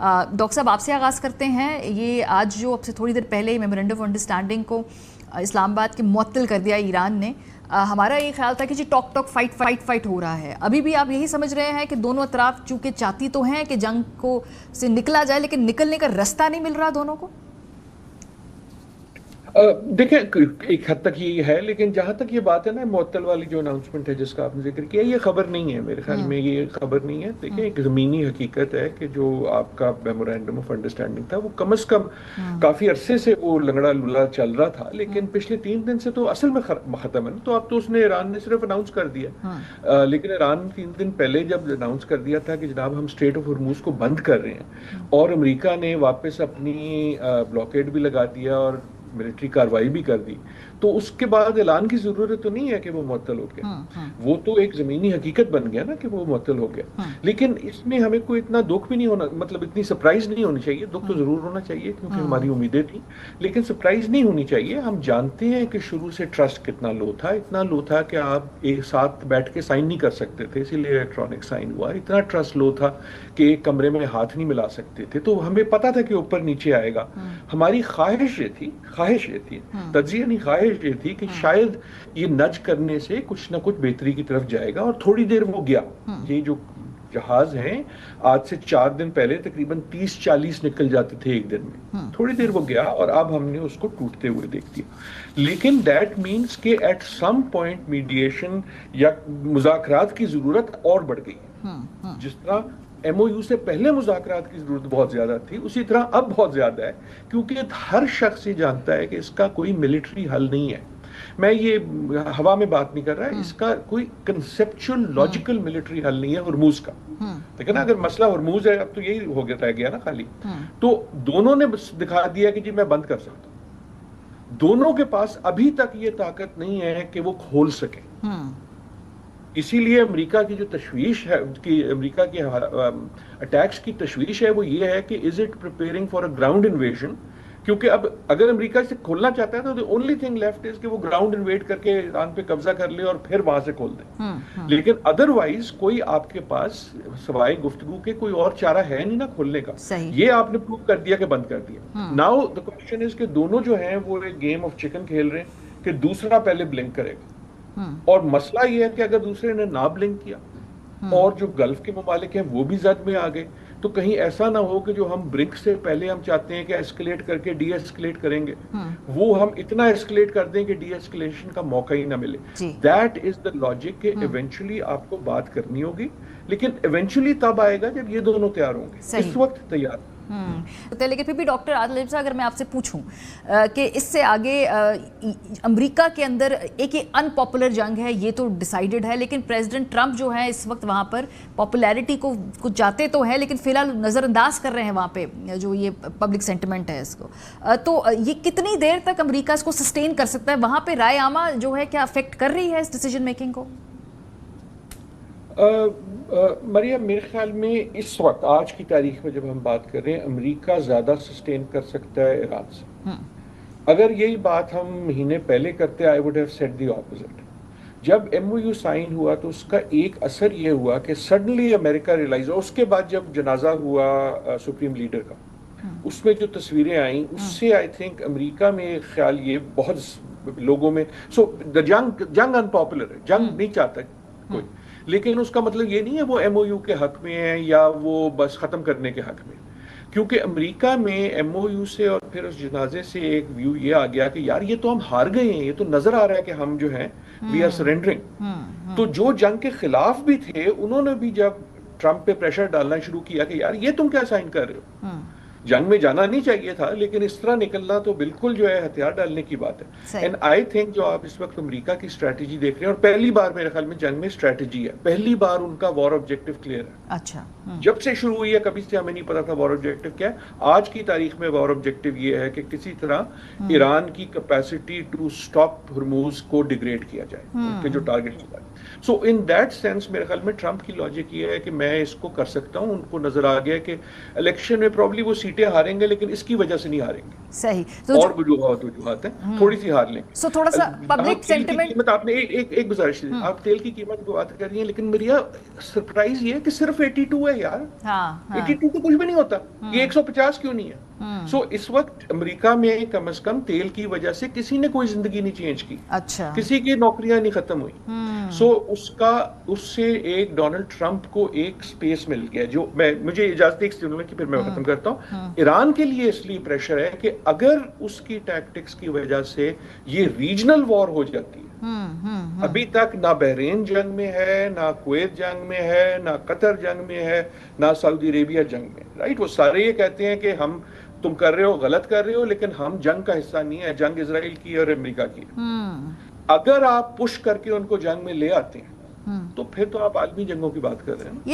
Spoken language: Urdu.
ڈاکٹر صاحب آپ سے آغاز کرتے ہیں. یہ آج جو اب سے تھوڑی دیر پہلے میمورنڈم آف انڈرسٹینڈنگ کو اسلام آباد کے معطل کر دیا ایران نے, ہمارا یہ خیال تھا کہ جی ٹاک فائٹ ہو رہا ہے. ابھی بھی آپ یہی سمجھ رہے ہیں کہ دونوں اطراف چونکہ چاہتی تو ہیں کہ جنگ کو سے نکلا جائے, لیکن نکلنے کا رستہ نہیں مل رہا دونوں کو؟ دیکھیں ایک حد تک یہ ہے, لیکن جہاں تک یہ بات ہے نا معطل والی جو اناؤنسمنٹ ہے جس کا آپ نے ذکر کیا, یہ خبر نہیں ہے میرے خیال میں, یہ خبر نہیں ہے. دیکھیں ایک زمینی حقیقت ہے کہ جو آپ کا میمورینڈم آف انڈرسٹینڈنگ تھا وہ کم از کم کافی عرصے سے وہ لنگڑا لولا چل رہا تھا, لیکن پچھلے 3 دن سے تو اصل میں ختم ہے. تو اب تو اس نے ایران نے صرف اناؤنس کر دیا, لیکن ایران 3 دن پہلے جب اناؤنس کر دیا تھا کہ جناب ہم اسٹریٹ آف ہرموز کو بند کر رہے ہیں, اور امریکہ نے واپس اپنی بلاکیڈ بھی لگا دیا اور ملٹری کاروائی بھی کر دی, تو اس کے بعد اعلان کی ضرورت تو نہیں ہے کہ وہ معطل ہو گیا. وہ تو ایک زمینی حقیقت بن گیا نا کہ وہ معطل ہو گیا. لیکن اس میں ہمیں کوئی اتنا دکھ بھی نہیں ہونا, مطلب اتنی سرپرائز نہیں ہونی چاہیے. دکھ تو ضرور ہونا چاہیے کیونکہ ہماری امیدیں تھیں, لیکن سرپرائز نہیں ہونی چاہیے. ہم جانتے ہیں کہ شروع سے ٹرسٹ کتنا لو تھا, اتنا لو تھا کہ آپ ایک ساتھ بیٹھ کے سائن نہیں کر سکتے تھے, اسی لیے الیکٹرانک سائن ہوا. اتنا ٹرسٹ لو تھا کہ ایک کمرے میں ہاتھ نہیں ملا سکتے تھے. تو ہمیں پتا تھا کہ اوپر نیچے آئے گا. ہماری خواہش یہ تھی تجزیہ نہیں, خواہش یہ تھی کہ شاید یہ نج کرنے سے کچھ نہ کچھ بہتری کی طرف جائے گا, اور تھوڑی دیر وہ گیا. یہ جو جہاز ہیں آج سے 4 دن پہلے تقریباً 30-40 نکل جاتے تھے ایک دن میں, تھوڑی دیر وہ گیا اور اب ہم نے اس کو ٹوٹتے ہوئے دیکھ دیا. لیکن دیٹ مینس کہ ایٹ سم پوائنٹ میڈیشن یا مذاکرات کی ضرورت اور بڑھ گئی. جس طرح ایم او یو سے پہلے مذاکرات کی ضرورت بہت زیادہ تھی, اسی طرح اب بہت زیادہ ہے, کیونکہ ہر شخص یہ جانتا ہے کہ اس کا کوئی ملٹری حل نہیں ہے. میں یہ ہوا میں بات نہیں کر رہا, اس کا کوئی کنسپچل لاجیکل ملٹری حل نہیں ہے ہرموز کا. لیکن اگر مسئلہ ہرموز ہے, اب تو یہی ہو گیا, رہ گیا نا خالی. تو دونوں نے دکھا دیا کہ جی میں بند کر سکتا ہوں. دونوں کے پاس ابھی تک یہ طاقت نہیں ہے کہ وہ کھول سکیں. اسی لیے امریکہ کی جو تشویش ہے, امریکہ کے اٹیکس کی تشویش ہے, وہ یہ ہے کہ is it preparing for a ground invasion. کیونکہ اب اگر امریکہ سے کھولنا چاہتا ہے تو the only thing left is کہ وہ گراؤنڈ انویڈ کر کے ایران پہ قبضہ کر لے اور پھر وہاں سے کھول دے. لیکن ادروائز کوئی آپ کے پاس سوائے گفتگو کے کوئی اور چارہ ہے نہیں نا کھولنے کا. یہ آپ نے پروو کر دیا کہ بند کر دیا. ناؤ the question is کہ دونوں جو ہیں وہ ایک گیم آف چکن کھیل رہے ہیں کہ دوسرا پہلے بلنک کرے گا. اور مسئلہ یہ ہے کہ اگر دوسرے نے نہ بلنک کیا اور جو گلف کے ممالک ہیں وہ بھی زد میں آ گئے, تو کہیں ایسا نہ ہو کہ جو ہم برک سے پہلے ہم چاہتے ہیں کہ ایسکلیٹ کر کے ڈی ایسکلیٹ کریں گے, وہ ہم اتنا ایسکلیٹ کر دیں کہ ڈی ایسکلیشن کا موقع ہی نہ ملے. دیٹ از دا لاجک کہ ایونچولی آپ کو بات کرنی ہوگی, لیکن ایونچولی تب آئے گا جب یہ دونوں تیار ہوں گے. اس وقت تیار. لیکن پھر بھی ڈاکٹر عادل صاحب اگر میں آپ سے پوچھوں کہ اس سے آگے امریکہ کے اندر ایک ان پاپولر جنگ ہے, یہ تو ڈیسائیڈڈ ہے, لیکن پریزیڈنٹ ٹرمپ جو ہے اس وقت وہاں پر پاپولیرٹی کو کچھ جاتے تو ہے, لیکن فی الحال نظر انداز کر رہے ہیں وہاں پہ جو یہ پبلک سینٹیمنٹ ہے اس کو. تو یہ کتنی دیر تک امریکہ اس کو سسٹین کر سکتا ہے؟ وہاں پہ رائے عامہ جو ہے کیا افیکٹ کر رہی ہے اس ڈیسیجن میکنگ کو؟ مریم میرے خیال میں اس وقت آج کی تاریخ میں جب ہم بات کر رہے ہیں, امریکہ زیادہ سسٹین کر سکتا ہے ایران سے. اگر یہی بات ہم مہینے پہلے کرتے, I would have said the opposite. جب ایم او یو سائن ہوا تو اس کا ایک اثر یہ ہوا کہ سڈنلی امریکہ ریلائز, اور اس کے بعد جب جنازہ ہوا سپریم لیڈر کا, اس میں جو تصویریں آئیں اس سے آئی تھنک امریکہ میں خیال یہ بہت لوگوں میں, سو دا جنگ ان پاپولر ہے, جنگ نہیں چاہتا کوئی, لیکن اس کا مطلب یہ نہیں ہے وہ ایم او یو کے حق میں ہے یا وہ بس ختم کرنے کے حق میں. کیونکہ امریکہ میں ایم او یو سے اور پھر اس جنازے سے ایک ویو یہ آ گیا کہ یار یہ تو ہم ہار گئے ہیں, یہ تو نظر آ رہا ہے کہ ہم جو ہیں وی آر سرینڈرنگ. تو جو جنگ کے خلاف بھی تھے انہوں نے بھی جب ٹرمپ پہ پریشر ڈالنا شروع کیا کہ یار یہ تم کیا سائن کر رہے ہو, جنگ میں جانا نہیں چاہیے تھا, لیکن اس طرح نکلنا تو بالکل جو ہے ہتھیار ڈالنے کی بات ہے. اینڈ آئی تھنک جو آپ اس وقت امریکہ کی اسٹریٹجی دیکھ رہے ہیں, اور پہلی بار میرے خیال میں جنگ میں اسٹریٹجی ہے, پہلی بار ان کا وار آبجیکٹو کلیئر ہے. اچھا, جب سے شروع ہوئی ہے کبھی سے ہمیں نہیں پتا تھا وار آبجیکٹو کیا ہے. آج کی تاریخ میں وار آبجیکٹو یہ ہے کہ کسی طرح ایران کی کیپیسٹی ٹو سٹاپ ہرموز کو ڈیگریڈ کیا جائے, ان کے جو target. So in that sense میرے خیال میں ٹرمپ کی لاجک یہ ہے کہ میں اس کو کر سکتا ہوں. ان کو نظر آ گیا کہ الیکشن میں پرابلی وہ سیٹیں ہاریں گے لیکن اس کی وجہ سے نہیں ہاریں گے. صحیح. اور وجوہات ہیں, تھوڑی سی ہار لیں گے. سو تھوڑا سا پبلک سینٹیمنٹ. آپ نے ایک گزارش, آپ تیل کی قیمت کی بات کر رہی ہیں لیکن میری سرپرائز یہ ہے کہ صرف 82 ہے یار. 82 تو کچھ بھی نہیں ہوتا, یہ 150 کیوں نہیں ہے؟ سو اس وقت امریکہ میں کم از کم تیل کی وجہ سے کسی نے کوئی زندگی نہیں چینج کی, اچھا, کسی کی نوکریاں نہیں ختم ہوئی. سو اس سے ایک ڈونلڈ ٹرمپ کو ایک سپیس مل گیا. جو مجھے اجازت ایک سیکنڈ میں کہ پھر میں ختم کرتا ہوں. ایران کے لیے اس لیے پریشر ہے کہ اگر اس کی ٹیکٹکس کی وجہ سے یہ ریجنل وار ہو جاتی ہے, ابھی تک نہ بحرین جنگ میں ہے, نہ کویت جنگ میں ہے, نہ قطر جنگ میں ہے, نہ سعودی عربیہ جنگ میں, رائٹ. وہ سارے یہ کہتے ہیں کہ تم کر رہے ہو, غلط کر رہے ہو, لیکن ہم جنگ کا حصہ نہیں ہے. جنگ اسرائیل کی اور امریکہ کی. اگر آپ پش کر کے ان کو جنگ میں لے آتے ہیں تو پھر تو آپ عالمی جنگوں کی بات کر رہے ہیں.